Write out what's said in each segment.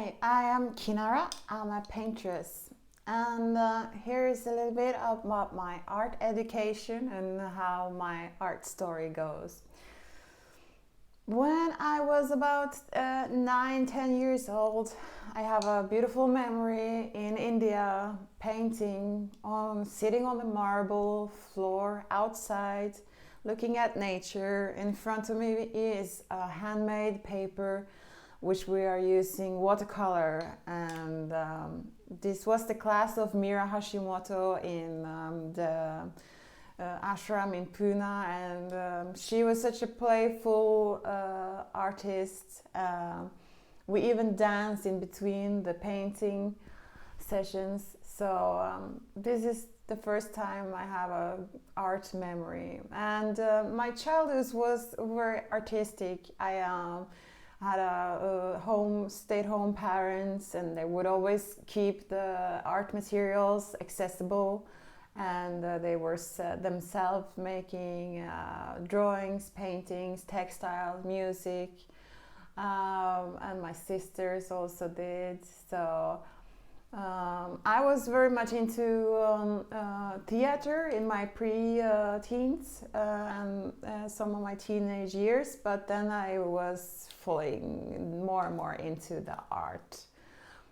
Hi, I am Kinara. I'm a paintress, and here is a little bit about my art education and how my art story goes. When I was about 9, 10 years old, I have a beautiful memory in India painting sitting on the marble floor outside, looking at nature. In front of me is a handmade paper which we are using watercolor, and this was the class of Mira Hashimoto in the ashram in Pune, and she was such a playful artist. We even danced in between the painting sessions. So this is the first time I have a art memory, and my childhood was very artistic. I had a stay-at-home parents, and they would always keep the art materials accessible, and they were themselves making drawings, paintings, textiles, music, and my sisters also did. So I was very much into theater in my pre-teens and some of my teenage years, but then I was falling more and more into the art.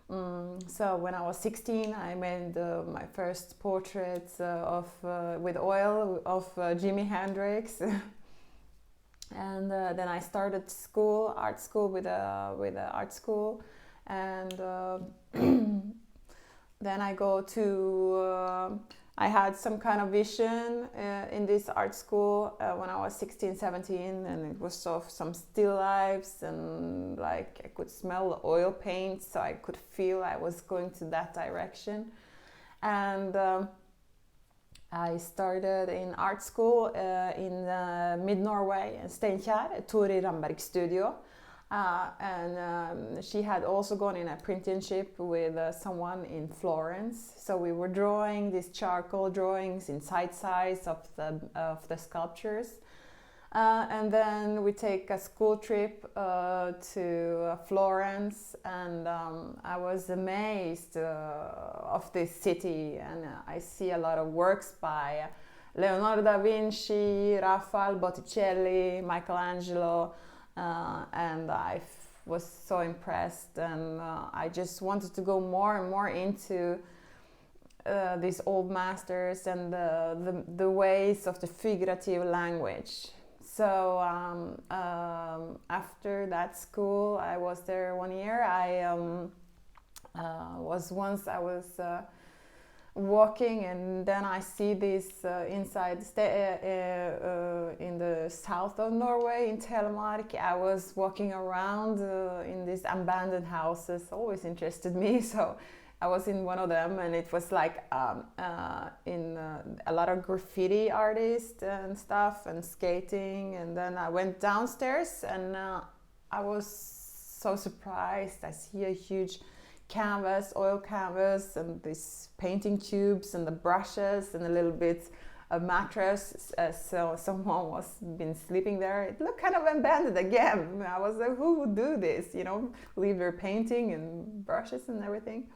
So when I was 16, I made my first portraits with oil of Jimi Hendrix. And then I started art school with a art school, and then I had some kind of vision in this art school when I was 16, 17, and it was of some still lifes, and like I could smell the oil paint, so I could feel I was going to that direction. And I started in art school in mid-Norway in Steinkjer, Tori Ramberg studio. And she had also gone in apprenticeship with someone in Florence. So we were drawing these charcoal drawings in size of the sculptures. And then we take a school trip to Florence, and I was amazed of this city, and I see a lot of works by Leonardo da Vinci, Raphael, Botticelli, Michelangelo. And I was so impressed, and I just wanted to go more and more into these old masters and the ways of the figurative language. So after that school, I was there 1 year. I was walking, and then I see this inside in the south of Norway, in Telemark. I was walking around in these abandoned houses, always interested me. So I was in one of them, and it was like in a lot of graffiti artists and stuff, and skating. And then I went downstairs, and I was so surprised. I see a huge canvas, oil canvas, and these painting tubes and the brushes and a little bit of mattress. So someone was been sleeping there. It looked kind of abandoned again. I was like, who would do this? Leave their painting and brushes and everything.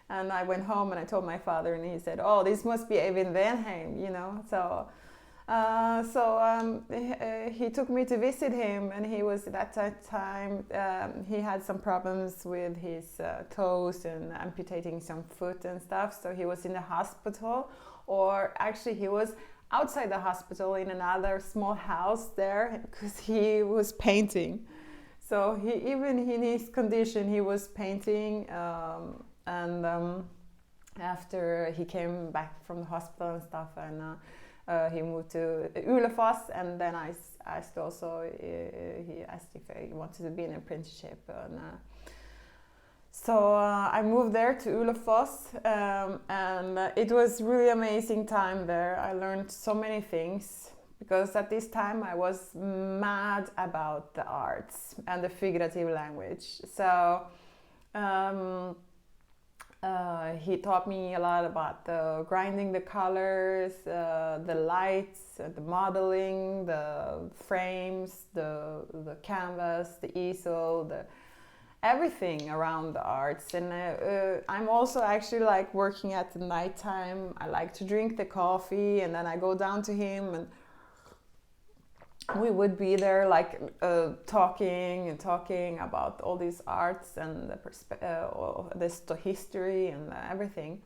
And I went home and I told my father, and he said, "Oh, this must be Eivind Venheim," So he took me to visit him, and he was at that time he had some problems with his toes and amputating some foot and stuff. So he was in the hospital, or actually he was outside the hospital in another small house there, because he was painting. So even in his condition, he was painting. And after he came back from the hospital and stuff, and he moved to Ulefoss, and then I asked also, he asked if I wanted to be in an apprenticeship. And so I moved there to Ulefoss, and it was really amazing time there. I learned so many things, because at this time I was mad about the arts and the figurative language. So he taught me a lot about grinding the colors, the lights, the modeling, the frames, the canvas, the easel, everything around the arts. And I'm also actually like working at the nighttime. I like to drink the coffee, and then I go down to him, and we would be there like talking about all these arts and the history and everything.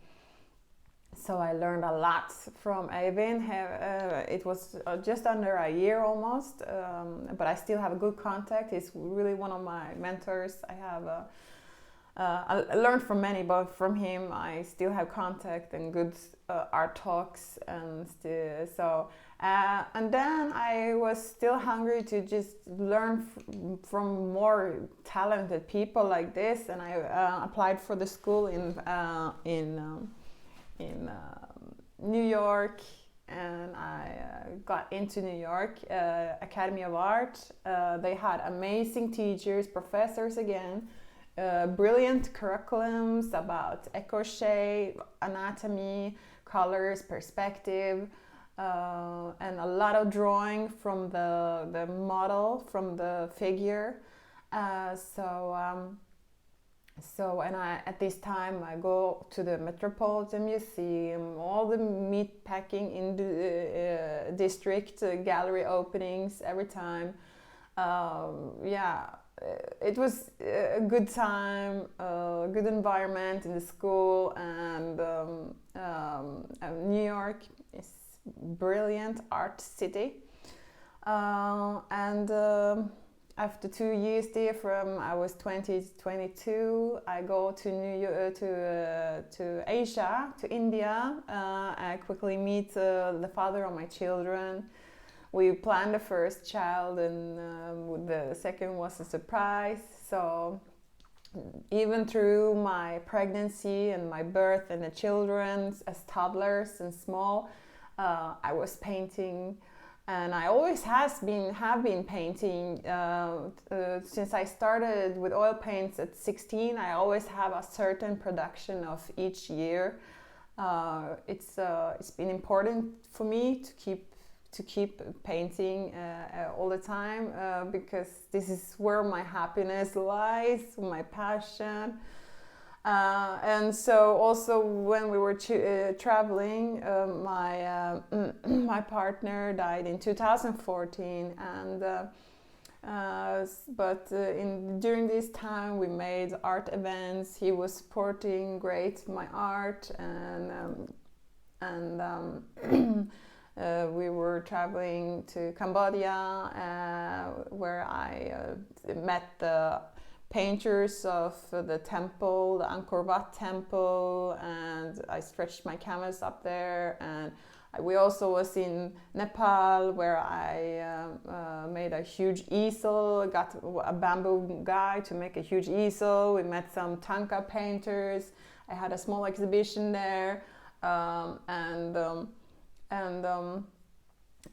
So I learned a lot from Eivind. It was just under a year almost, but I still have a good contact. He's really one of my mentors. I learned from many, but from him I still have contact and good art talks and and then I was still hungry to just learn from more talented people like this, and I applied for the school in New York, and I got into New York Academy of Art. They had amazing teachers, professors again, brilliant curriculums about crochet, anatomy, colors, perspective, and a lot of drawing from the model, from the figure. And at this time I go to the Metropolitan Museum, all the meat packing in the district, gallery openings every time. It was a good time, a good environment in the school, and New York is brilliant art city. After 2 years there, from I was 20 to 22, I go to to Asia, to India. I quickly meet the father of my children. We planned the first child, and the second was a surprise. So even through my pregnancy and my birth and the children as toddlers and small, I was painting. And I always have been painting since I started with oil paints at 16. I always have a certain production of each year. It's been important for me to keep painting all the time because this is where my happiness lies, my passion. And so also when we were traveling, my partner died in 2014, and during this time we made art events. He was supporting great my art, and we were traveling to Cambodia, where I met the painters of the temple, the Angkor Wat temple, and I stretched my canvas up there. And we also was in Nepal, where I made a huge easel. Got a bamboo guy to make a huge easel. We met some Tanka painters. I had a small exhibition there,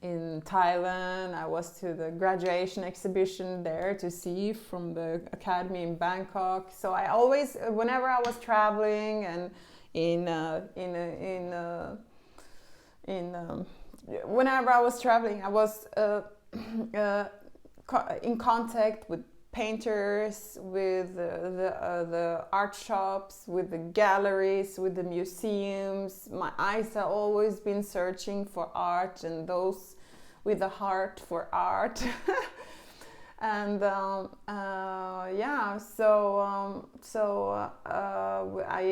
in Thailand, I was to the graduation exhibition there to see from the academy in Bangkok. So I always, whenever I was traveling and whenever I was traveling, I was in contact with painters, with the art shops, with the galleries, with the museums. My eyes have always been searching for art and those with a heart for art. And I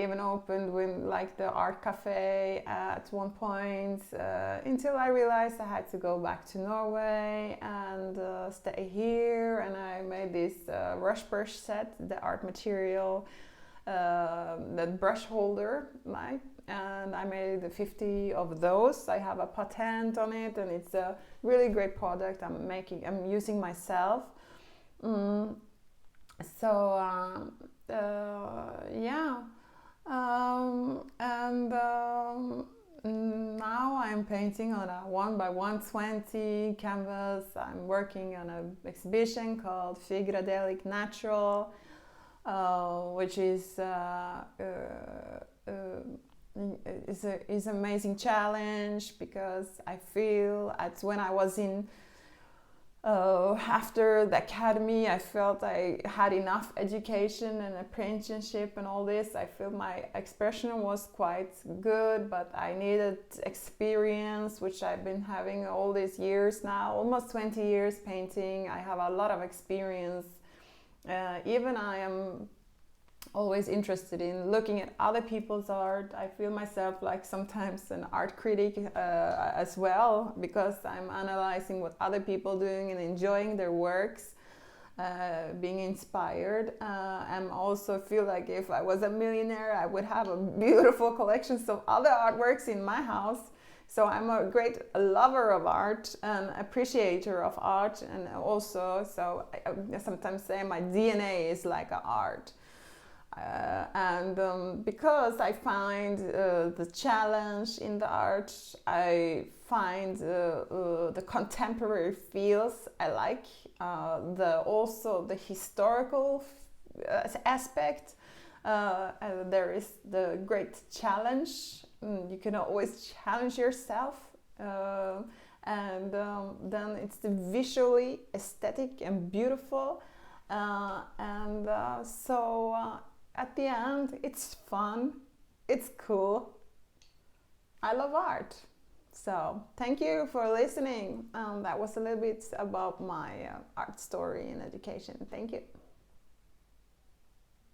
even opened with like the art cafe at one point, until I realized I had to go back to Norway and stay here. And I made this rush brush set, the art material, that brush holder, like, and I made 50 of those. I have a patent on it, and it's a really great product I'm using myself. Now I'm painting on a 1x120 canvas. I'm working on an exhibition called Figradelic Natural, which is an amazing challenge, because I feel when I was in After the academy, I felt I had enough education and apprenticeship and all this. I feel my expression was quite good, but I needed experience, which I've been having all these years now, almost 20 years painting. I have a lot of experience. Even I am always interested in looking at other people's art. I feel myself like sometimes an art critic as well, because I'm analyzing what other people doing and enjoying their works, being inspired. And also feel like if I was a millionaire, I would have a beautiful collections of other artworks in my house. So I'm a great lover of art and appreciator of art, and also, so I sometimes say my DNA is like an art. Because I find the challenge in the art, I find the contemporary feels I like, also the historical aspect. There is the great challenge. You can always challenge yourself, then it's the visually aesthetic and beautiful, at the end, it's fun, it's cool. I love art. So, thank you for listening. That was a little bit about my art story and education. Thank you.